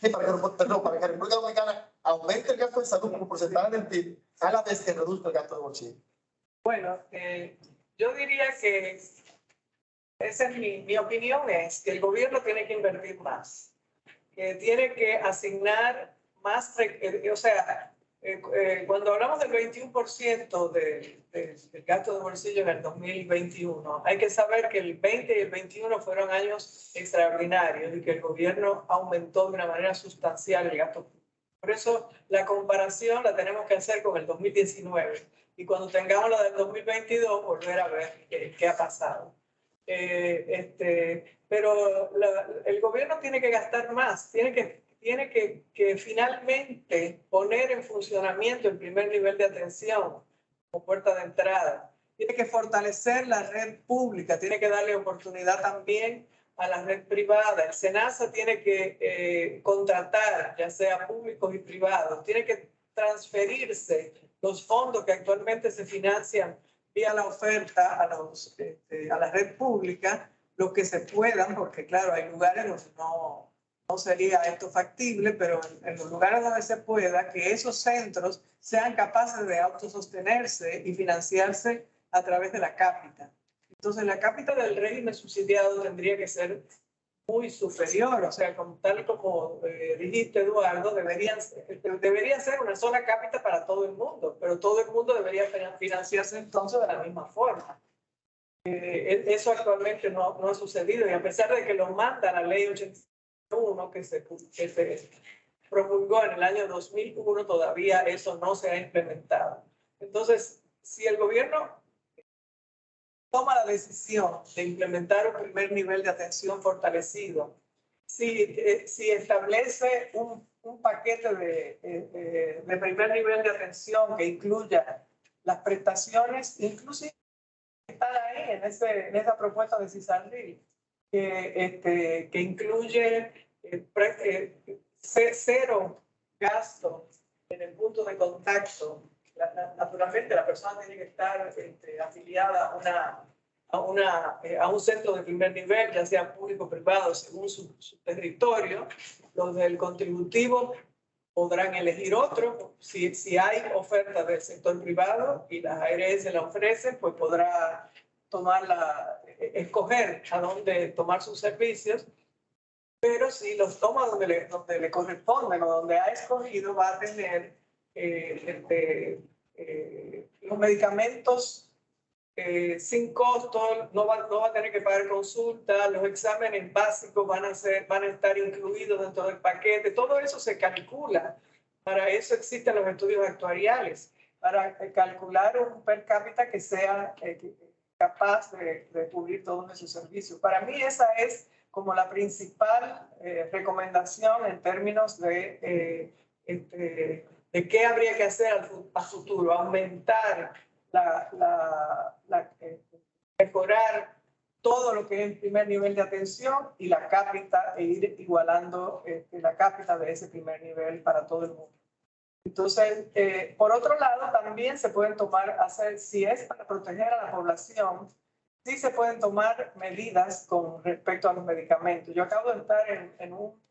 para que la República Dominicana aumente el gasto de salud como porcentaje del PIB a la vez que reduzca el gasto de bolsillo. Bueno, yo diría que esa es mi opinión, es que el gobierno tiene que invertir más, que tiene que asignar más, o sea, cuando hablamos del 21% del gasto de bolsillo en el 2021, hay que saber que el 20 y el 21 fueron años extraordinarios y que el gobierno aumentó de una manera sustancial el gasto. Por eso la comparación la tenemos que hacer con el 2019 y cuando tengamos la del 2022 volver a ver qué ha pasado. pero el gobierno tiene que gastar más, tiene que finalmente poner en funcionamiento el primer nivel de atención como puerta de entrada. Tiene que fortalecer la red pública, tiene que darle oportunidad también a la red privada. El SENASA tiene que contratar, ya sea públicos y privados, tiene que transferirse los fondos que actualmente se financian vía la oferta a la red pública, los que se puedan, porque claro, hay lugares donde no sería esto factible, pero en los lugares donde se pueda, que esos centros sean capaces de autosostenerse y financiarse a través de la cápita. Entonces, la cápita del régimen subsidiado tendría que ser muy superior, o sea, tal como dijiste, Eduardo, debería ser una sola cápita para todo el mundo, pero todo el mundo debería financiarse entonces de la misma forma. Eso actualmente no ha sucedido, y a pesar de que lo manda la ley 81 que se promulgó en el año 2001, todavía eso no se ha implementado. Entonces, si el gobierno toma la decisión de implementar un primer nivel de atención fortalecido, si establece un paquete de primer nivel de atención que incluya las prestaciones, inclusive están ahí en esa propuesta de CISARRIL, que incluye cero gasto en el punto de contacto. Naturalmente, la persona tiene que estar afiliada a un centro de primer nivel, ya sea público o privado, según su territorio. Los del contributivo podrán elegir otro. Si hay oferta del sector privado y las ARS la ofrecen, pues podrá escoger a dónde tomar sus servicios. Pero si los toma donde le corresponden o donde ha escogido, va a tener los medicamentos sin costo, no va a tener que pagar consulta, los exámenes básicos van a estar incluidos dentro del paquete. Todo eso se calcula. Para eso existen los estudios actuariales, para calcular un per cápita que sea capaz de cubrir todos esos servicios. Para mí esa es como la principal recomendación en términos de qué habría que hacer a futuro, aumentar mejorar todo lo que es el primer nivel de atención y la cápita, e ir igualando la cápita de ese primer nivel para todo el mundo. Entonces, por otro lado, también se pueden si es para proteger a la población, sí se pueden tomar medidas con respecto a los medicamentos. Yo acabo de estar en un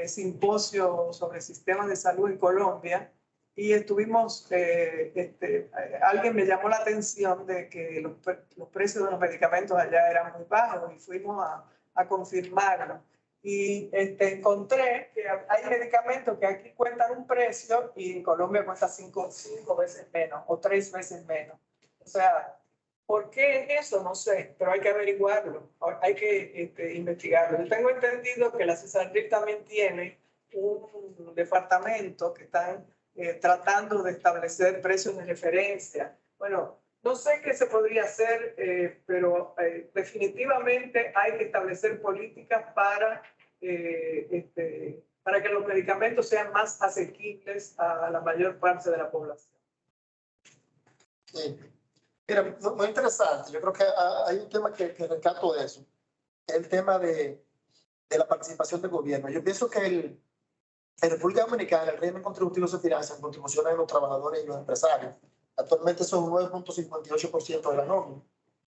simposio sobre sistemas de salud en Colombia y estuvimos, alguien me llamó la atención de que los precios de los medicamentos allá eran muy bajos y fuimos a confirmarlo. Y encontré que hay medicamentos que aquí cuentan un precio y en Colombia cuesta cinco veces menos o 3 veces menos. O sea, ¿por qué es eso? No sé, pero hay que averiguarlo, hay que investigarlo. Yo tengo entendido que la CISARRIL también tiene un departamento que están tratando de establecer precios de referencia. Bueno, no sé qué se podría hacer, pero definitivamente hay que establecer políticas para que los medicamentos sean más asequibles a la mayor parte de la población. Sí. Mira, muy interesante. Yo creo que hay un tema que rescato de eso, el tema de la participación del gobierno. Yo pienso que en República Dominicana el régimen contributivo se financia en contribuciones de los trabajadores y los empresarios. Actualmente son un 9.58% de la nómina.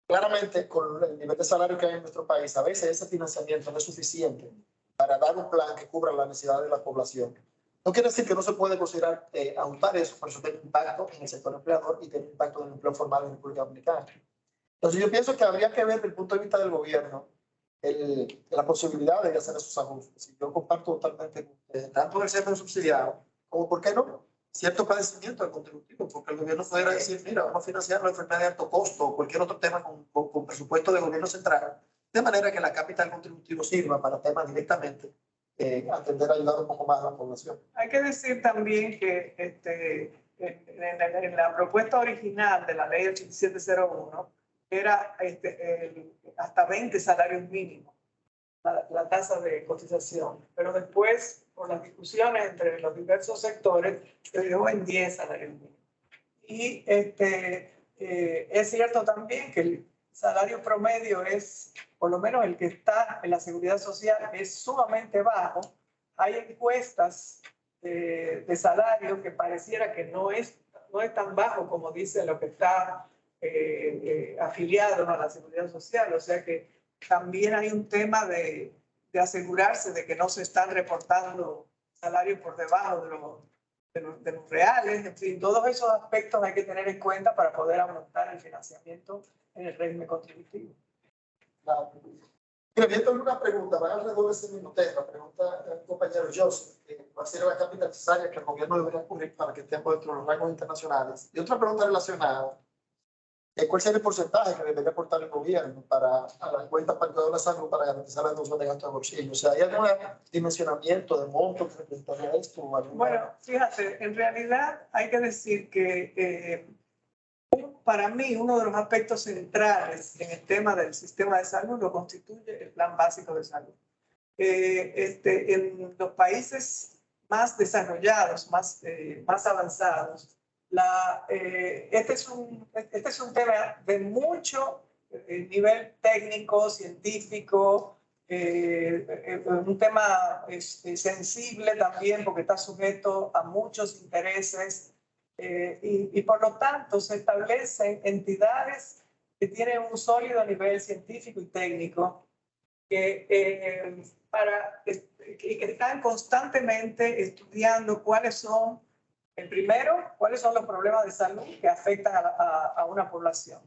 Claramente, con el nivel de salario que hay en nuestro país, a veces ese financiamiento no es suficiente para dar un plan que cubra las necesidades de la población. No quiere decir que no se puede considerar ajustar eso, pero eso tiene impacto en el sector empleador y tiene impacto en el empleo formal en República Dominicana. Entonces yo pienso que habría que ver desde el punto de vista del gobierno la posibilidad de hacer esos ajustes. Yo comparto totalmente tanto del sector subsidiado como, ¿por qué no?, cierto padecimiento del contributivo, porque el gobierno pudiera decir, mira, vamos a financiar la enfermedad de alto costo o cualquier otro tema con presupuesto del gobierno central, de manera que la capital contributivo sirva para temas directamente atender a ayudar un poco más a la población. Hay que decir también que en la propuesta original de la ley 8701 era hasta 20 salarios mínimos, la tasa de cotización. Pero después, por las discusiones entre los diversos sectores, se dejó en 10 salarios mínimos. Y es cierto también que el salario promedio es, por lo menos el que está en la seguridad social, es sumamente bajo. Hay encuestas de salario que pareciera que no es tan bajo como dice lo que está afiliado a la seguridad social. O sea que también hay un tema de asegurarse de que no se están reportando salarios por debajo de los reales. En fin, todos esos aspectos hay que tener en cuenta para poder aumentar el financiamiento en el régimen contributivo. Claro. Mira, viendo una pregunta, va alrededor de ese mismo tema. Pregunta el compañero Joseph, ¿cuál sería la cantidad necesaria que el gobierno debería cubrir para que estemos dentro de los rangos internacionales? Y otra pregunta relacionada, ¿cuál sería el porcentaje que debería aportar el gobierno para a las cuentas para el cuidado de la salud para garantizar la reducción de gastos de bolsillo? O sea, ¿hay algún dimensionamiento de monto que representaría esto? Bueno, fíjate, en realidad hay que decir que para mí uno de los aspectos centrales en el tema del sistema de salud lo constituye el Plan Básico de Salud. En los países más desarrollados, más avanzados, este es un tema de mucho nivel técnico, científico, un tema sensible también porque está sujeto a muchos intereses y por lo tanto se establecen entidades que tienen un sólido nivel científico y técnico que están constantemente estudiando cuáles son los problemas de salud que afectan a una población.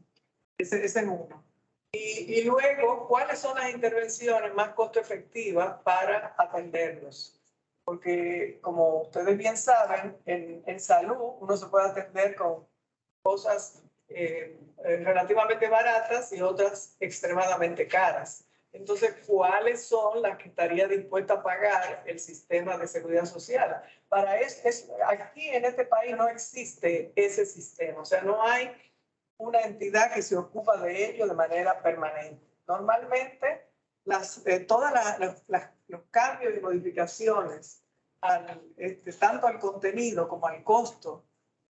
Ese es uno. Y luego, ¿cuáles son las intervenciones más costo efectivas para atenderlos? Porque, como ustedes bien saben, en salud uno se puede atender con cosas relativamente baratas y otras extremadamente caras. Entonces, ¿cuáles son las que estaría dispuesta a pagar el sistema de seguridad social? Para eso, aquí en este país no existe ese sistema, o sea, no hay una entidad que se ocupa de ello de manera permanente. Normalmente, todos los cambios y modificaciones, tanto al contenido como al costo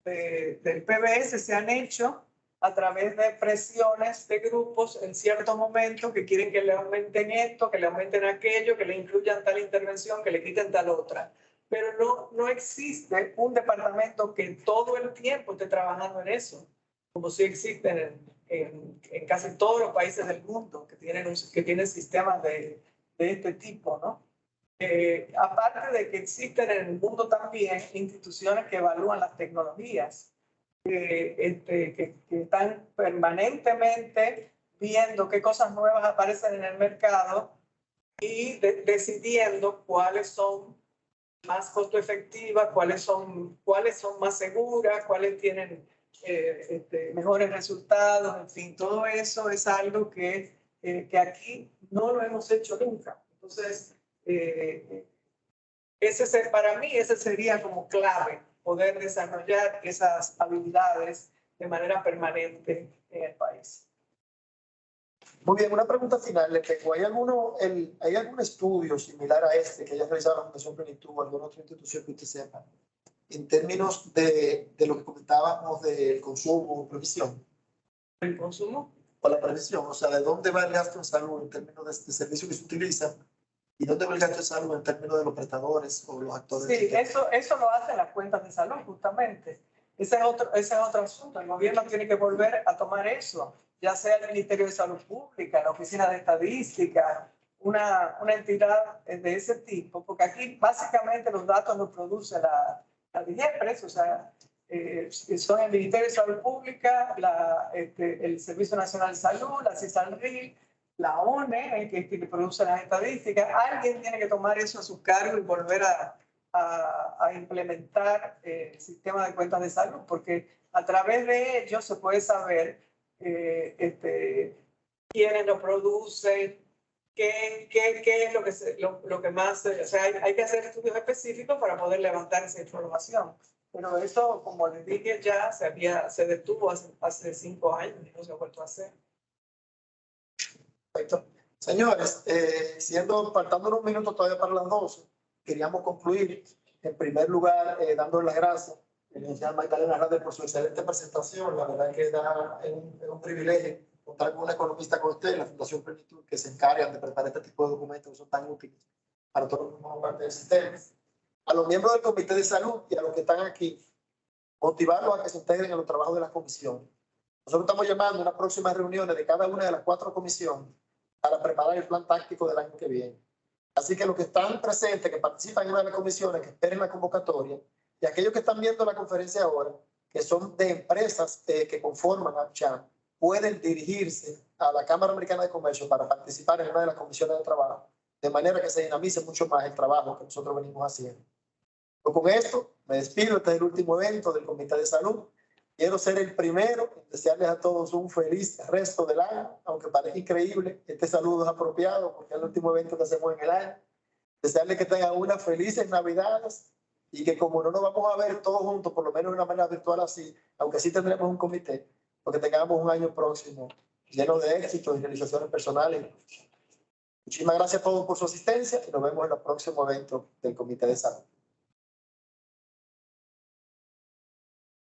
del PBS, se han hecho a través de presiones de grupos en cierto momento que quieren que le aumenten esto, que le aumenten aquello, que le incluyan tal intervención, que le quiten tal otra. Pero no existe un departamento que todo el tiempo esté trabajando en eso, como sí existen en casi todos los países del mundo que tienen sistemas de este tipo, ¿no? Aparte de que existen en el mundo también instituciones que evalúan las tecnologías, que están permanentemente viendo qué cosas nuevas aparecen en el mercado y decidiendo cuáles son más costo efectivas, cuáles son más seguras, cuáles tienen mejores resultados, en fin, todo eso es algo que aquí no lo hemos hecho nunca. Entonces, para mí ese sería como clave, poder desarrollar esas habilidades de manera permanente en el país. Muy bien, una pregunta final. Le tengo, ¿hay algún estudio similar a este que haya realizado la Fundación Plenitud o alguna otra institución que usted sepa, en términos de lo que comentábamos del consumo o previsión? ¿El consumo? O la previsión, o sea, ¿de dónde va el gasto en salud en términos de servicios que se utilizan? ¿Y dónde va el gasto en salud en términos de los prestadores o los actores? Sí, eso lo hacen las cuentas de salud, justamente. Ese es otro asunto. El gobierno tiene que volver a tomar eso, ya sea el Ministerio de Salud Pública, la Oficina de Estadística, una entidad de ese tipo, porque aquí básicamente los datos los produce la DIGEPRES, o sea, son el Ministerio de Salud Pública, el Servicio Nacional de Salud, la CISALRIL, la ONE, que produce las estadísticas. Alguien tiene que tomar eso a su cargo y volver a implementar el sistema de cuentas de salud, porque a través de ello se puede saber quiénes lo producen, qué es lo que más... O sea, hay que hacer estudios específicos para poder levantar esa información. Pero eso, como les dije ya, se detuvo hace 5 años y no se ha vuelto a hacer. Perfecto. Señores, faltando unos minutos todavía para las 12, queríamos concluir, en primer lugar, dándole las gracias a la licenciada Magdalena Hernández por su excelente presentación. La verdad que es un privilegio contar con una economista como usted, la Fundación Plenitud, que se encargan de preparar este tipo de documentos que son tan útiles para todos los que formamos parte del sistema. A los miembros del Comité de Salud y a los que están aquí, motivarlos a que se integren en los trabajos de la comisión. Nosotros estamos llamando a unas próximas reuniones de cada una de las 4 comisiones para preparar el plan táctico del año que viene. Así que los que están presentes, que participan en una de las comisiones, que esperen la convocatoria, y aquellos que están viendo la conferencia ahora, que son de empresas que conforman AmCham, pueden dirigirse a la Cámara Americana de Comercio para participar en una de las comisiones de trabajo, de manera que se dinamice mucho más el trabajo que nosotros venimos haciendo. Pues con esto me despido. Este es el último evento del Comité de Salud. Quiero ser el primero en desearles a todos un feliz resto del año, aunque parezca increíble, este saludo es apropiado porque es el último evento que hacemos en el año. Desearles que tengan unas felices Navidades y que como no nos vamos a ver todos juntos, por lo menos de una manera virtual así, aunque sí tendremos un comité, porque tengamos un año próximo lleno de éxitos y realizaciones personales. Muchísimas gracias a todos por su asistencia y nos vemos en el próximo evento del Comité de Salud.